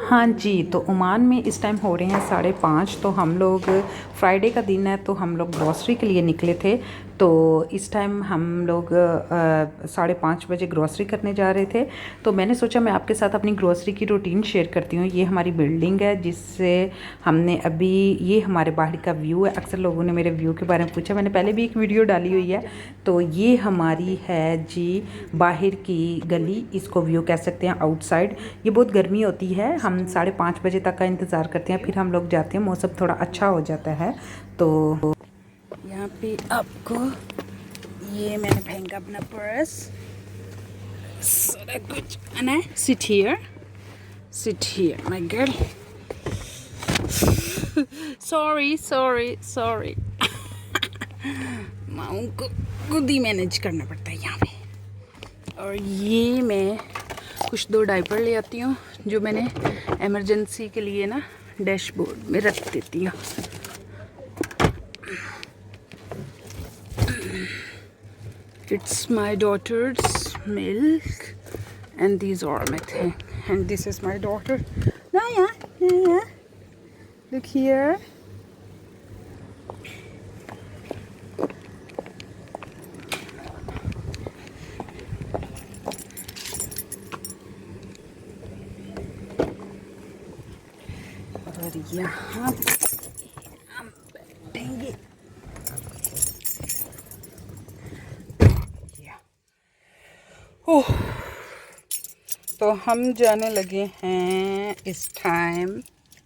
हाँ जी, तो ओमान में इस टाइम हो रहे हैं 5:30। तो हम लोग फ्राइडे का दिन है, तो हम लोग ग्रॉसरी के लिए निकले थे। तो इस टाइम हम लोग 5:30 बजे ग्रॉसरी करने जा रहे थे। तो मैंने सोचा मैं आपके साथ अपनी ग्रॉसरी की रूटीन शेयर करती हूँ। ये हमारी बिल्डिंग है जिससे हमने अभी, ये हमारे बाहर का व्यू है। अक्सर लोगों ने मेरे व्यू के बारे में पूछा, मैंने पहले भी एक वीडियो डाली हुई है। तो ये हमारी है जी बाहर की गली, इसको व्यू कह सकते हैं, आउटसाइड। ये बहुत गर्मी होती है, हम 5:30 बजे तक का इंतज़ार करते हैं, फिर हम लोग जाते हैं, मौसम थोड़ा अच्छा हो जाता है। तो यहाँ पे आपको ये मैंने फेंका अपना पर्स, सारा कुछ है। Sit here my girl. Sorry माँ को खुद ही मैनेज करना पड़ता है यहाँ पे। और ये मैं कुछ 2 डायपर ले आती हूँ जो मैंने इमरजेंसी के लिए ना डैशबोर्ड में रख देती हूँ। It's my daughter's milk and these are my thing. And this is my daughter. Naya. Look here. और यहाँ हम बैठेंगे। ओह, तो हम जाने लगे हैं इस टाइम।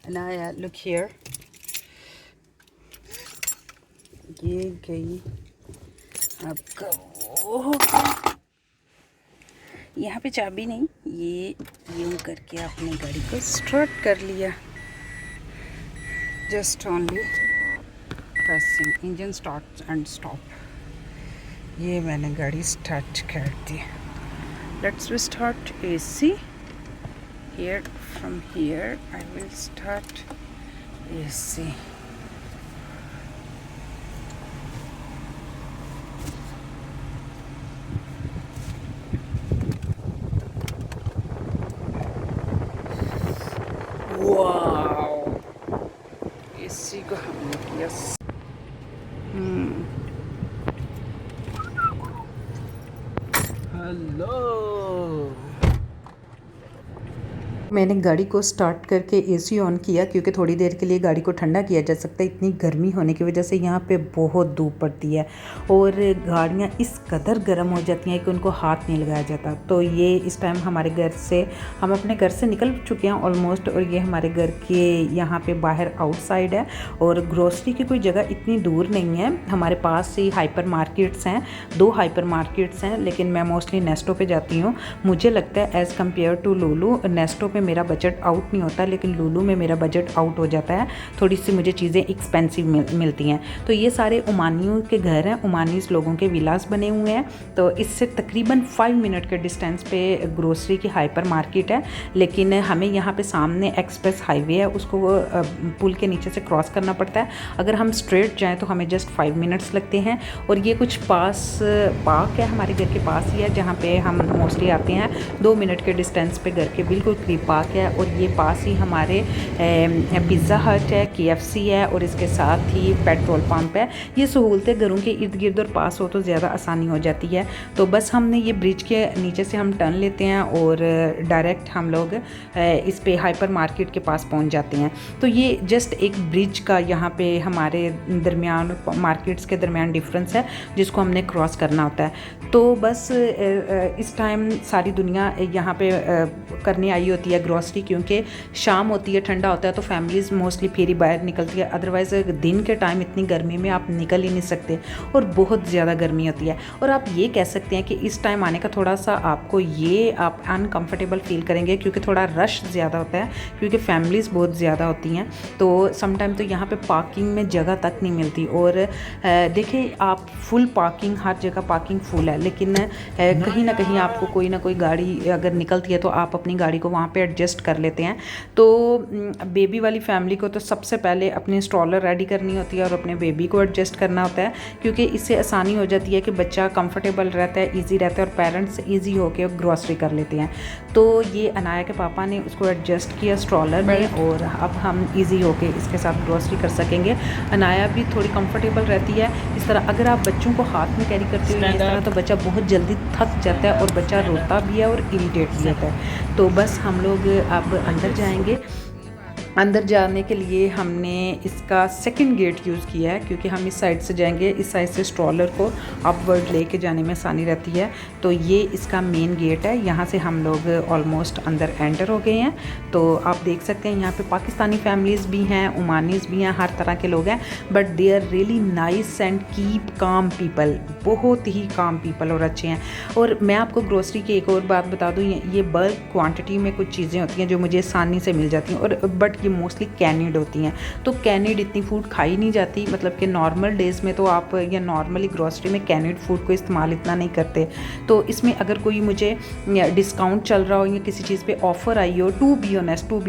नाया, लुक हियर। ये गई आपका वो, यहाँ पे चाबी नहीं, ये यूँ करके आपने गाड़ी को स्टार्ट कर लिया। Just only pressing engine start and stop. ये मैंने गाड़ी स्टार्ट कर दी। Let's start AC. Here, from here, I will start AC. Wow! AC को हमने किया। हेलो, मैंने गाड़ी को स्टार्ट करके एसी ऑन किया क्योंकि थोड़ी देर के लिए गाड़ी को ठंडा किया जा सकता है। इतनी गर्मी होने की वजह से यहाँ पे बहुत धूप पड़ती है और गाड़ियाँ इस कदर गर्म हो जाती हैं कि उनको हाथ नहीं लगाया जाता। तो ये इस टाइम हमारे घर से, हम अपने घर से निकल चुके हैं ऑलमोस्ट, और ये हमारे घर के यहाँ पे बाहर आउटसाइड है। और ग्रोसरी की कोई जगह इतनी दूर नहीं है, हमारे पास ही हाइपर मार्केट्स हैं, 2 हाइपर मार्केट्स हैं। लेकिन मैं मोस्टली नेस्टो पे जाती हूँ। मुझे लगता है एज़ कम्पेयर टू लुलु, नेस्टो पे मेरा बजट आउट नहीं होता, लेकिन लुलु में मेरा बजट आउट हो जाता है। थोड़ी सी मुझे चीज़ें एक्सपेंसिव मिलती हैं। तो ये सारे ओमानियों के घर हैं, ओमानीस लोगों के विलास बने हुए हैं। तो इससे तकरीबन 5 मिनट के डिस्टेंस पे ग्रोसरी की हाइपर मार्केट है। लेकिन हमें यहाँ पे सामने एक्सप्रेस हाईवे है, उसको पुल के नीचे से क्रॉस करना पड़ता है। अगर हम स्ट्रेट जाएँ तो हमें जस्ट 5 मिनट्स लगते हैं। और ये कुछ पार्क है हमारे घर के पास ही है, जहाँ पे हम मोस्टली आते हैं। 2 मिनट के डिस्टेंस पे घर के बिल्कुल करीब पार्क है। और ये पास ही हमारे पिज़्ज़ा हट है, KFC है, और इसके साथ ही पेट्रोल पंप है। ये सहूलतें घरों के इर्द गिर्द और पास हो तो ज़्यादा आसानी हो जाती है। तो बस हमने ये ब्रिज के नीचे से हम टर्न लेते हैं और डायरेक्ट हम लोग इस पे हाइपर मार्केट के पास पहुंच जाते हैं। तो ये जस्ट एक ब्रिज का यहाँ पे हमारे दरमियान, मार्केट्स के दरमियान डिफरेंस है जिसको हमने क्रॉस करना होता है। तो बस इस टाइम सारी दुनिया यहाँ पे करने आई होती है ग्रॉसरी, क्योंकि शाम होती है, ठंडा होता है, तो फैमिलीज़ मोस्टली फिर ही बाहर निकलती है। अदरवाइज़ दिन के टाइम इतनी गर्मी में आप निकल ही नहीं सकते और बहुत ज़्यादा गर्मी होती है। और आप ये कह सकते हैं कि इस टाइम आने का थोड़ा सा आपको ये आप अनकम्फर्टेबल फील करेंगे, क्योंकि थोड़ा रश ज़्यादा होता है, क्योंकि फैमिलीज़ बहुत ज़्यादा होती हैं। तो समटाइम तो यहाँ पे पार्किंग में जगह तक नहीं मिलती। और देखिए, आप फुल पार्किंग, हर जगह पार्किंग फुल है, लेकिन कहीं ना कहीं आपको कोई ना कोई गाड़ी अगर निकलती है तो आप अपनी गाड़ी को वहाँ पे एडजस्ट कर लेते हैं। तो बेबी वाली फैमिली को तो सबसे पहले अपनी स्ट्रॉलर रेडी करनी होती है और अपने बेबी को एडजस्ट करना होता है, क्योंकि इससे आसानी हो जाती है कि बच्चा कंफर्टेबल रहता है, ईजी रहता है और पेरेंट्स ईजी होकर ग्रॉसरी कर लेते हैं। तो ये अनाया के पापा ने उसको एडजस्ट किया स्ट्रॉलर में, और अब हम ईजी होके इसके साथ ग्रॉसरी कर सकेंगे। अनाया भी थोड़ी कंफर्टेबल रहती है। इस तरह अगर आप बच्चों को हाथ में कैरी करते हो इस तरह तो बच्चा बहुत जल्दी थक जाता है और बच्चा रोता भी है और इरिटेट भी होता है। तो बस हम लोग अब अंदर जाएंगे। अंदर जाने के लिए हमने इसका सेकंड गेट यूज़ किया है, क्योंकि हम इस साइड से जाएंगे, इस साइड से स्ट्रॉलर को अपवर्ड लेके जाने में आसानी रहती है। तो ये इसका मेन गेट है, यहाँ से हम लोग ऑलमोस्ट अंदर एंटर हो गए हैं। तो आप देख सकते हैं यहाँ पे पाकिस्तानी फैमिलीज़ भी हैं, ओमानीज़ भी हैं, हर तरह के लोग हैं, but they are really nice and keep calm people, बहुत ही काम पीपल और अच्छे हैं। और मैं आपको ग्रोसरी की एक और बात बता दूँ, ये बल्क क्वान्टिटी में कुछ चीज़ें होती हैं जो मुझे आसानी से मिल जाती हैं, और बट ये मोस्टली कैनिड होती हैं। तो कैनिड इतनी फूड खाई नहीं जाती, मतलब कि नॉर्मल डेज़ में तो आप या नॉर्मली ग्रोसरी में कैनिड फूड को इस्तेमाल इतना नहीं करते। तो इसमें अगर कोई मुझे डिस्काउंट चल रहा हो या किसी चीज़ पे ऑफ़र आई हो, टू बी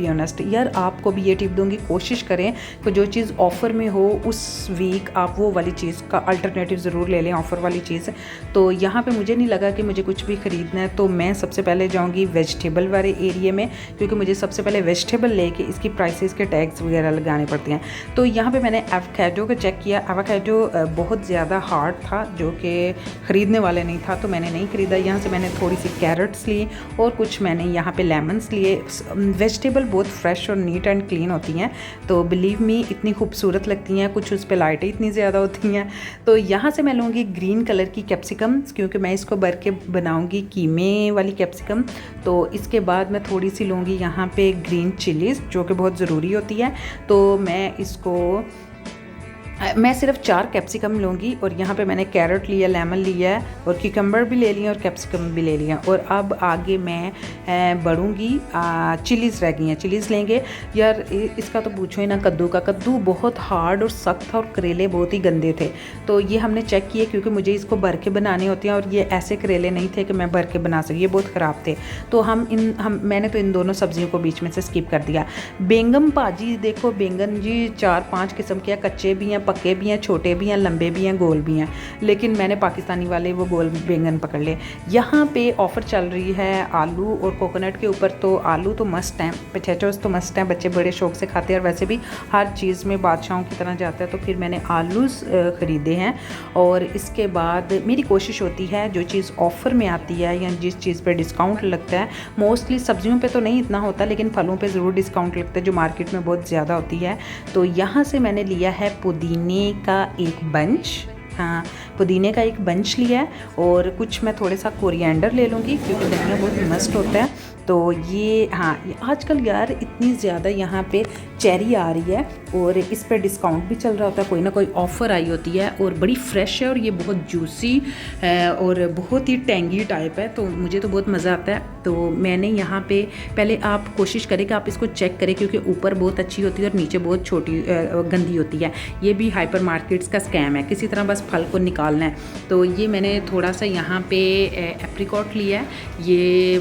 ऑनेस्ट यार आपको भी ये टिप दूंगी, कोशिश करें कि जो चीज़ ऑफ़र में हो उस वीक आप वो वाली चीज़ का अल्टरनेटिव ज़रूर ले लें, ऑफ़र वाली चीज़। तो यहाँ पे मुझे नहीं लगा कि मुझे कुछ भी ख़रीदना है, तो मैं सबसे पहले जाऊँगी वेजिटेबल वाले एरिए में, क्योंकि मुझे सबसे पहले वेजिटेबल लेके इसकी प्राइसेस के टैग्स वगैरह लगाने पड़ते हैं। तो यहाँ पे मैंने एवोकाडो को चेक किया। एवोकाडो बहुत ज़्यादा हार्ड था, जो कि ख़रीदने वाले नहीं था, तो मैंने नहीं ख़रीदा। यहाँ से मैंने थोड़ी सी कैरेट्स ली और कुछ मैंने यहाँ पे लेमन्स लिए। वेजिटेबल बहुत फ्रेश और नीट एंड क्लीन होती हैं, तो बिलीव मी इतनी खूबसूरत लगती हैं, कुछ उस पर लाइटें इतनी ज़्यादा होती हैं। तो यहाँ से मैं लूँगी ग्रीन कलर की कैप्सिकम, क्योंकि मैं इसको भर के बनाऊँगी कीमे वाली कैप्सिकम। तो इसके बाद मैं थोड़ी सी लूँगी यहाँ पे ग्रीन चिलीज़, जो कि बहुत ज़रूरी होती है। तो मैं सिर्फ 4 कैप्सिकम लूँगी, और यहाँ पे मैंने कैरेट लिया, लेमन लिया है, और क्यूकम्बर भी ले लिया और कैप्सिकम भी ले लिया। और अब आगे मैं बढ़ूँगी, चिलीज़ रह गई हैं, चिलीज़ लेंगे। यार इसका तो पूछो ही ना, कद्दू बहुत हार्ड और सख्त था, और करेले बहुत ही गंदे थे। तो ये हमने चेक किए, क्योंकि मुझे इसको भर के बनाने होते हैं, और ये ऐसे करेले नहीं थे कि मैं भर के बना सकी, ये बहुत ख़राब थे। तो मैंने तो इन दोनों सब्जियों को बीच में से स्किप कर दिया। बैंगन भाजी देखो, बैंगन जी 4-5 किस्म के हैं, कच्चे भी हैं, पक्के भी हैं, छोटे भी हैं, लंबे भी हैं, गोल भी हैं, लेकिन मैंने पाकिस्तानी वाले वो गोल बैंगन पकड़ लिए। यहाँ पे ऑफ़र चल रही है आलू और कोकोनट के ऊपर। तो आलू तो मस्ट हैं, पोटैटोज़ तो मस्ट हैं, बच्चे बड़े शौक से खाते हैं, और वैसे भी हर चीज़ में बादशाहों की तरह जाता है। तो फिर मैंने आलू ख़रीदे हैं। और इसके बाद मेरी कोशिश होती है जो चीज़ ऑफ़र में आती है या जिस चीज़ पर डिस्काउंट लगता है, मोस्टली सब्जियों पर तो नहीं इतना होता, लेकिन फलों पर ज़रूर डिस्काउंट लगता है, जो मार्केट में बहुत ज़्यादा होती है। तो यहाँ से मैंने लिया है पुदीने का एक बंच, हाँ पुदीने का एक बंच लिया है, और कुछ मैं थोड़ा सा कोरिएंडर ले लूँगी, क्योंकि धनिया बहुत मस्त होता है। तो ये आजकल यार इतनी ज़्यादा यहाँ पे चेरी आ रही है, और इस पर डिस्काउंट भी चल रहा होता है, कोई ना कोई ऑफ़र आई होती है, और बड़ी फ्रेश है, और ये बहुत जूसी और बहुत ही टेंगी टाइप है। तो मुझे तो बहुत मज़ा आता है। तो मैंने यहाँ पे पहले आप कोशिश करें कि आप इसको चेक करें, क्योंकि ऊपर बहुत अच्छी होती है और नीचे बहुत छोटी गंदी होती है। ये भी हाइपर मार्केट्स का स्कैम है, किसी तरह बस फल को निकालना है। तो ये मैंने थोड़ा सा यहाँ पे एप्रिकॉट लिया है। ये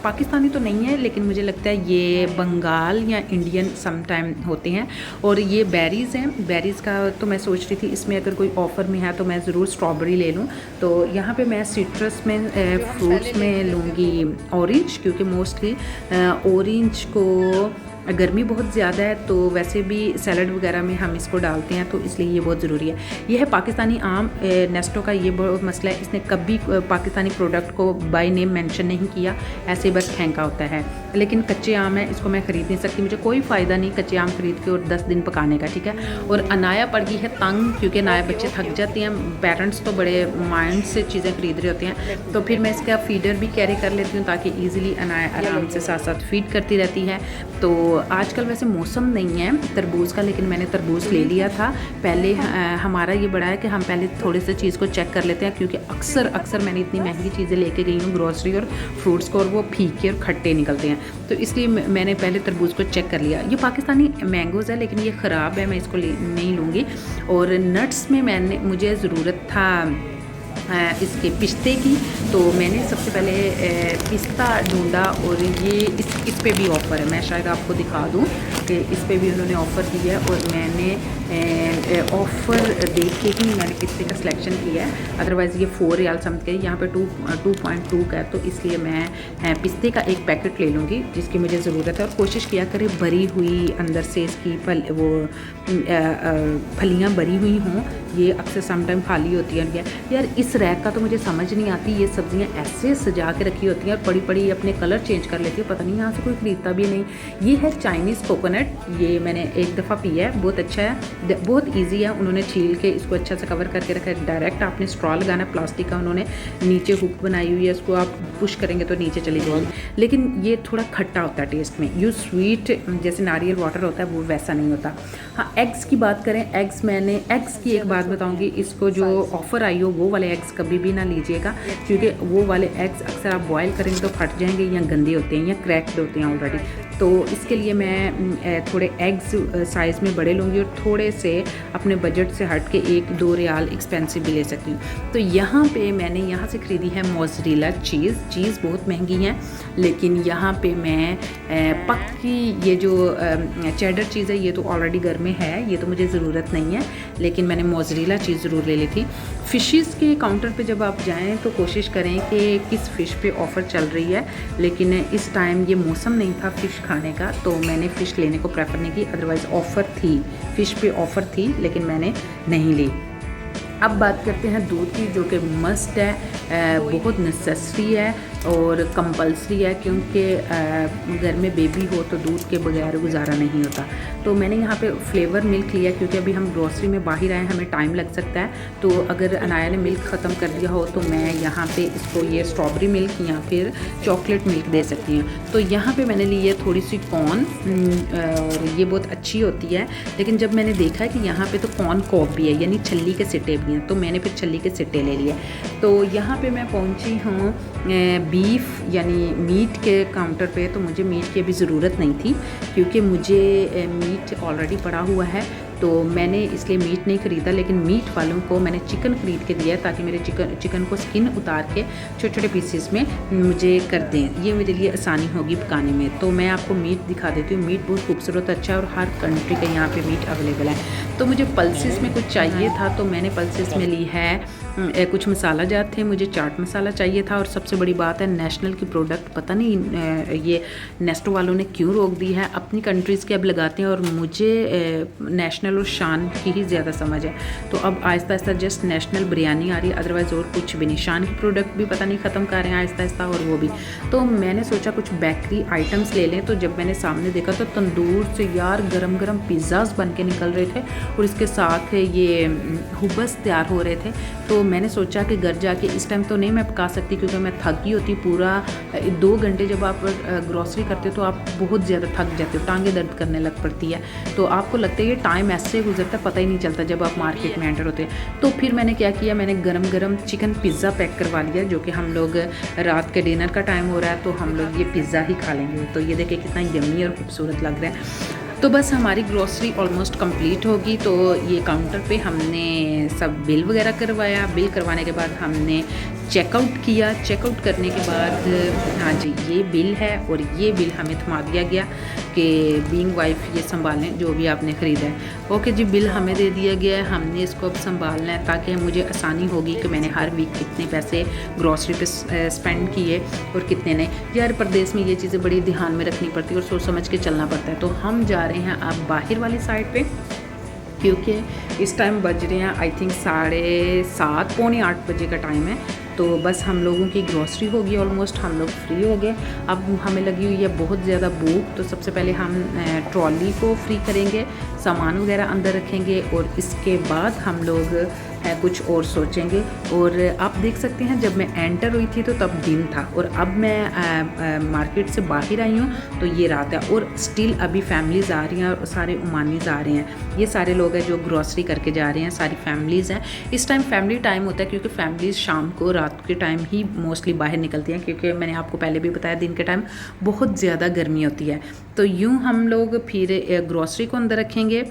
पाकिस्तानी तो नहीं है, लेकिन मुझे लगता है ये बंगाल या इंडियन समटाइम होते हैं। और ये बेरीज़ हैं, बेरीज़ का तो मैं सोच रही थी इसमें अगर कोई ऑफ़र में है तो मैं ज़रूर स्ट्रॉबेरी ले लूँ। तो यहाँ पे मैं सिट्रस में फ्रूट्स में लूँगी ऑरेंज, क्योंकि मोस्टली ऑरेंज को गर्मी बहुत ज़्यादा है, तो वैसे भी सैलड वगैरह में हम इसको डालते हैं, तो इसलिए ये बहुत ज़रूरी है। ये है पाकिस्तानी आम। नेस्टो का ये बहुत मसला है, इसने कभी पाकिस्तानी प्रोडक्ट को बाय नेम मेंशन नहीं किया, ऐसे बस फेंका होता है। लेकिन कच्चे आम है, इसको मैं ख़रीद नहीं सकती, मुझे कोई फ़ायदा नहीं कच्चे आम खरीद के और 10 दिन पकाने का, ठीक है। और अनाया पड़ गई है तंग, क्योंकि अनाया बच्चे थक जाते हैं, पेरेंट्स तो बड़े माइंड से चीज़ें खरीद रहे होते हैं। तो फिर मैं इसका फीडर भी कैरी कर लेती हूँ, ताकि ईज़िली अनाया आराम से साथ साथ फीड करती रहती है। तो आजकल वैसे मौसम नहीं है तरबूज का, लेकिन मैंने तरबूज ले लिया था। पहले हमारा ये बड़ा है कि हम पहले थोड़े से चीज़ को चेक कर लेते हैं, क्योंकि अक्सर मैंने इतनी महंगी चीज़ें लेके गई हूँ ग्रोसरी और फ्रूट्स को, और वो फीके और खट्टे निकलते हैं। तो इसलिए मैंने पहले तरबूज को चेक कर लिया। ये पाकिस्तानी मैंगोज़ है, लेकिन ये ख़राब है, मैं इसको नहीं लूँगी। और नट्स में मुझे ज़रूरत था इसके पिस्ते की। तो मैंने सबसे पहले पिस्ता ढूंढा और ये इस पे भी ऑफ़र है, मैं शायद आपको दिखा दूँ कि इस पे भी उन्होंने ऑफ़र दिया है और मैंने ऑफ़र देख के ही मैंने पिस्ते का सिलेक्शन किया है। अदरवाइज़ ये 4 रियाल समझ के, यहाँ पे 2.2 का है, तो इसलिए मैं पिस्ते का एक पैकेट ले लूँगी जिसकी मुझे ज़रूरत है। और कोशिश किया करें भरी हुई अंदर से इसकी फलियाँ भरी हुई हों, ये अक्सर समटाइम खाली होती है। यार इस रैक का तो मुझे समझ नहीं आती, ये सब्ज़ियाँ ऐसे सजा के रखी होती हैं और पड़ी पड़ी अपने कलर चेंज कर लेती है, पता नहीं यहाँ से कोई ख़रीदता भी नहीं। ये है चाइनीज़ कोकोनट, ये मैंने एक दफ़ा पिया है, बहुत अच्छा है, बहुत ईजी है। उन्होंने छील के इसको अच्छा से कवर करके रखा है। डायरेक्ट आपने स्ट्रॉ लगाना है, प्लास्टिक का उन्होंने नीचे हुक बनाई हुई है, इसको आप पुश करेंगे तो नीचे चली जाएगी। लेकिन ये थोड़ा खट्टा होता है टेस्ट में, यू स्वीट जैसे नारियल वाटर होता है वो वैसा नहीं होता। हाँ, एग्स की बात करें, एग्स की एक बात बताऊंगी, इसको जो ऑफ़र आई हो वो वाले एग्स कभी भी ना लीजिएगा, क्योंकि वो वाले एग्स अक्सर आप बॉयल करेंगे तो फट जाएंगे या गंदे होते हैं या क्रैक्ड होते हैं ऑलरेडी। तो इसके लिए मैं थोड़े एग्स साइज़ में बड़े लूँगी और थोड़े से अपने बजट से हट के 1-2 रियाल एक्सपेंसिव भी ले सकती हूँ। तो यहाँ पे मैंने यहाँ से ख़रीदी है मोज़रेला चीज़ बहुत महंगी है, लेकिन यहाँ पे मैं पक्की ये जो चेडर चीज़ है ये तो ऑलरेडी घर में है, ये तो मुझे ज़रूरत नहीं है, लेकिन मैंने मोज़रेला चीज़ ज़रूर ले ली थी। फ़िशेस के काउंटर पे जब आप जाएं तो कोशिश करें कि किस फ़िश पे ऑफ़र चल रही है, लेकिन इस टाइम ये मौसम नहीं था फ़िश खाने का, तो मैंने फ़िश लेने को प्रेफर नहीं की। अदरवाइज़ ऑफ़र थी, फ़िश पे ऑफ़र थी, लेकिन मैंने नहीं ली। अब बात करते हैं दूध की, जो कि मस्ट है, बहुत नेसेसरी है और कंपल्सरी है, क्योंकि घर में बेबी हो तो दूध के बगैर गुजारा नहीं होता। तो मैंने यहाँ पे फ्लेवर मिल्क लिया, क्योंकि अभी हम ग्रोसरी में बाहर आए, हमें टाइम लग सकता है। तो अगर अनाया ने मिल्क ख़त्म कर दिया हो तो मैं यहाँ पे इसको ये स्ट्रॉबेरी मिल्क या फिर चॉकलेट मिल्क दे सकती हूँ। तो यहाँ पे मैंने ली है थोड़ी सी कॉर्न, और ये बहुत अच्छी होती है। लेकिन जब मैंने देखा कि यहाँ पे तो कॉर्न कॉब भी है, यानी छल्ली के सिट्टे भी हैं, तो मैंने फिर छल्ली के सिट्टे ले लिए। तो यहाँ पे मैं पहुँची हूँ बीफ यानी मीट के काउंटर पे। तो मुझे मीट की अभी ज़रूरत नहीं थी, क्योंकि मुझे मीट ऑलरेडी पड़ा हुआ है, तो मैंने इसलिए मीट नहीं ख़रीदा। लेकिन मीट वालों को मैंने चिकन ख़रीद के दिया, ताकि मेरे चिकन को स्किन उतार के छोटे छोटे पीसेस में मुझे कर दें, ये मेरे लिए आसानी होगी पकाने में। तो मैं आपको मीट दिखा देती हूँ। मीट बहुत खूबसूरत अच्छा है और हर कंट्री का यहाँ पे मीट अवेलेबल है। तो मुझे पल्सेस में कुछ चाहिए था, तो मैंने पल्सेस में ली है कुछ मसाला जात थे, मुझे चाट मसाला चाहिए था। और सबसे बड़ी बात है, नेशनल की प्रोडक्ट पता नहीं ये नेस्टो वालों ने क्यों रोक दी है, अपनी कंट्रीज़ के अब लगाते हैं, और मुझे नेशनल और शान की ही ज़्यादा समझ है। तो अब आहिस्ता आहिस्ता जस्ट नेशनल बिरयानी आ रही है, अदरवाइज़ और कुछ भी नहीं। शान की प्रोडक्ट भी पता नहीं ख़त्म कर रहे हैं आहिस्ता आहिस्ता, और वो भी। तो मैंने सोचा कुछ बेकरी आइटम्स ले लें। तो जब मैंने सामने देखा तो तंदूर से यार गरम गरम पिज़्ज़ाज़ बन के निकल रहे थे, और इसके साथ ये हुबस तैयार हो रहे थे। तो मैंने सोचा कि घर जाके, इस टाइम तो नहीं मैं पका सकती क्योंकि मैं थक गई होती। पूरा 2 घंटे जब आप ग्रॉसरी करते हो तो आप बहुत ज़्यादा थक जाते हो, टांगें दर्द करने लग पड़ती है। तो आपको लगता है ये टाइम ऐसे गुजरता है, पता ही नहीं चलता जब आप मार्केट में एंटर होते हैं। तो फिर मैंने क्या किया, मैंने गरम गरम चिकन पिज़्ज़ा पैक करवा लिया, जो कि हम लोग रात के डिनर का टाइम हो रहा है तो हम लोग ये पिज़्ज़ा ही खा लेंगे। तो ये देखिए कितना यम्मी और खूबसूरत लग रहा है। तो बस हमारी ग्रॉसरी ऑलमोस्ट कंप्लीट होगी। तो ये काउंटर पे हमने सब बिल वगैरह करवाया। बिल करवाने के बाद हमने चेकआउट किया। चेकआउट करने के बाद हाँ जी, ये बिल है, और ये बिल हमें थमा दिया गया कि बीइंग वाइफ ये संभालें जो भी आपने ख़रीदा है। ओके जी, बिल हमें दे दिया गया है, हमने इसको अब संभालना है, ताकि मुझे आसानी होगी कि मैंने हर वीक कितने पैसे ग्रॉसरी पे स्पेंड किए और कितने नहीं। यार परदेश में ये चीज़ें बड़ी ध्यान में रखनी पड़ती है और सोच समझ के चलना पड़ता है। तो हम जा रहे हैं अब बाहर वाली साइड पे, क्योंकि इस टाइम बज रहे हैं आई थिंक 7:30 पौने 8 बजे का टाइम है। तो बस हम लोगों की ग्रॉसरी होगी, ऑलमोस्ट हम लोग फ्री हो गए। अब हमें लगी हुई है बहुत ज़्यादा भूख। तो सबसे पहले हम ट्रॉली को फ्री करेंगे, सामान वगैरह अंदर रखेंगे, और इसके बाद हम लोग कुछ और सोचेंगे। और आप देख सकते हैं जब मैं एंटर हुई थी तो तब दिन था, और अब मैं मार्केट से बाहर आई हूँ तो ये रात है। और स्टिल अभी फैमिलीज़ आ रही हैं और सारे ओमानीज़ आ रहे हैं। ये सारे लोग हैं जो ग्रॉसरी करके जा रहे हैं, सारी फैमिलीज़ हैं। इस टाइम फैमिली टाइम होता है, क्योंकि फैमिलीज़ शाम को रात के टाइम ही मोस्टली बाहर निकलती हैं, क्योंकि मैंने आपको पहले भी बताया दिन के टाइम बहुत ज़्यादा गर्मी होती है। तो यूँ हम लोग फिर ग्रॉसरी को अंदर रखेंगे।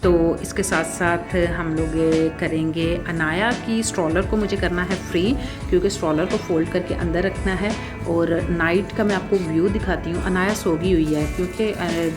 तो इसके साथ साथ हम लोग करेंगे अनाया की स्ट्रॉलर को मुझे करना है फ्री, क्योंकि स्ट्रॉलर को फोल्ड करके अंदर रखना है। और नाइट का मैं आपको व्यू दिखाती हूँ। अनाया सोगी हुई है क्योंकि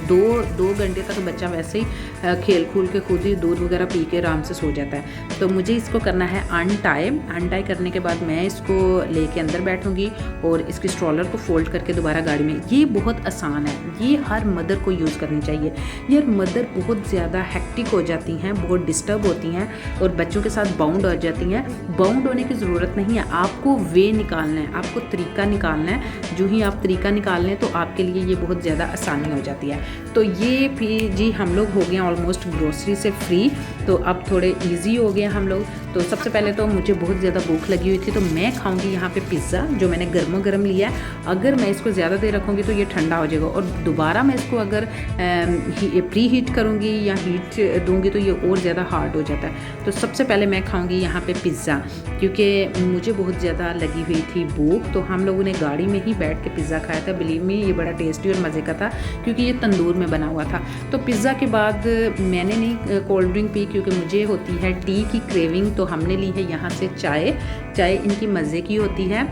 दो घंटे तक बच्चा वैसे ही खेल खूल के खुद ही दूध वगैरह पी के आराम से सो जाता है। तो मुझे इसको करना है अनटाई करने के बाद मैं इसको लेके अंदर बैठूंगी और इसकी स्ट्रॉलर को फोल्ड करके दोबारा गाड़ी में। ये बहुत आसान है, ये हर मदर को यूज़ करनी चाहिए। यार मदर बहुत ज़्यादा हेक्टिक हो जाती हैं, बहुत डिस्टर्ब होती हैं और बच्चों के साथ बाउंड हो जाती हैं। बाउंड होने की ज़रूरत नहीं है, आपको वे निकालना है, आपको तरीका निकालना है। जो ही आप तरीका निकाल लें तो आपके लिए ये बहुत ज़्यादा आसानी हो जाती है। तो ये भी जी हम लोग हो गए ऑलमोस्ट ग्रोसरी से फ्री, तो अब थोड़े ईजी हो गए हम लोग। तो सबसे पहले तो मुझे बहुत ज़्यादा भूख लगी हुई थी, तो मैं खाऊंगी यहाँ पे पिज़्ज़ा जो मैंने गर्मा गर्म लिया है। अगर मैं इसको ज़्यादा देर रखूँगी तो ये ठंडा हो जाएगा और दोबारा मैं इसको अगर प्री हीट करूँगी या हीट दूँगी तो ये और ज़्यादा हार्ड हो जाता है। तो सबसे पहले मैं खाऊँगी यहाँ पे पिज़्ज़ा, क्योंकि मुझे बहुत ज़्यादा लगी हुई थी भूख। तो हम लोगों ने गाड़ी में ही बैठ के पिज़्ज़ा खाया था। बिलीव मी ये बड़ा टेस्टी और मज़े का था, क्योंकि ये तंदूर में बना हुआ था। तो पिज़्ज़ा के बाद मैंने नहीं कोल्ड ड्रिंक पी, क्योंकि मुझे होती है टी की क्रेविंग। तो हमने ली है यहाँ से चाय इनकी मज़े की होती है,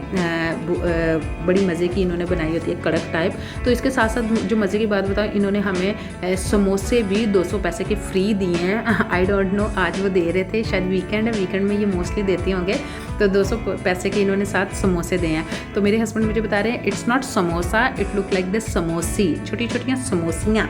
बड़ी मज़े की इन्होंने बनाई होती है, कड़क टाइप। तो इसके साथ साथ जो मज़े की बात बताऊँ, इन्होंने हमें समोसे भी 200 पैसे के फ्री दिए हैं। आई डोंट नो आज वो दे रहे थे, शायद वीकेंड है, वीकेंड में ये मोस्टली देते होंगे। तो 200 पैसे के इन्होंने साथ समोसे दिए हैं। तो मेरे हस्बैंड मुझे बता रहे हैं it's not samosa, it look like the samosi, छोटी छोटियाँ समोसियाँ।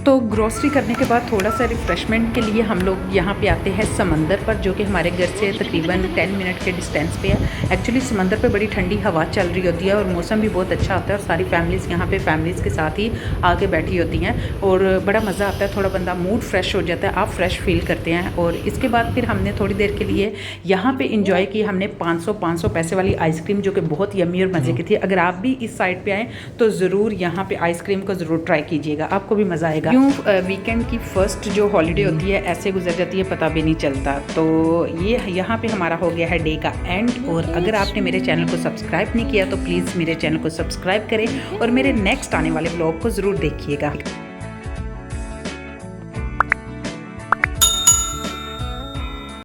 तो ग्रोसरी करने के बाद थोड़ा सा रिफ्रेशमेंट के लिए हम लोग यहाँ पे आते हैं समंदर पर, जो कि हमारे घर से तकरीबन 10 मिनट के डिस्टेंस पे है। एक्चुअली समंदर पे बड़ी ठंडी हवा चल रही होती है और मौसम भी बहुत अच्छा होता है और सारी फैमिलीज़ यहाँ पे फैमिलीज़ के साथ ही आके बैठी होती हैं और बड़ा मज़ा आता है। थोड़ा बंदा मूड फ्रेश हो जाता है, आप फ्रेश फील करते हैं। और इसके बाद फिर हमने थोड़ी देर के लिए यहाँ पे इंजॉय की हमने 500 पैसे वाली आइसक्रीम, जो कि बहुत यम्मी और मज़े की थी। अगर आप भी इस साइड पे आएँ तो ज़रूर यहाँ पे आइसक्रीम को ज़रूर ट्राई कीजिएगा, आपको भी मज़ा आएगा। क्यों वीकेंड की फ़र्स्ट जो हॉलीडे होती है ऐसे गुजर जाती है, पता भी नहीं चलता। तो ये यहाँ पे हमारा हो गया है डे का एंड। और अगर आपने मेरे चैनल को सब्सक्राइब नहीं किया तो प्लीज़ मेरे चैनल को सब्सक्राइब करें और मेरे नेक्स्ट आने वाले ब्लॉग को ज़रूर देखिएगा।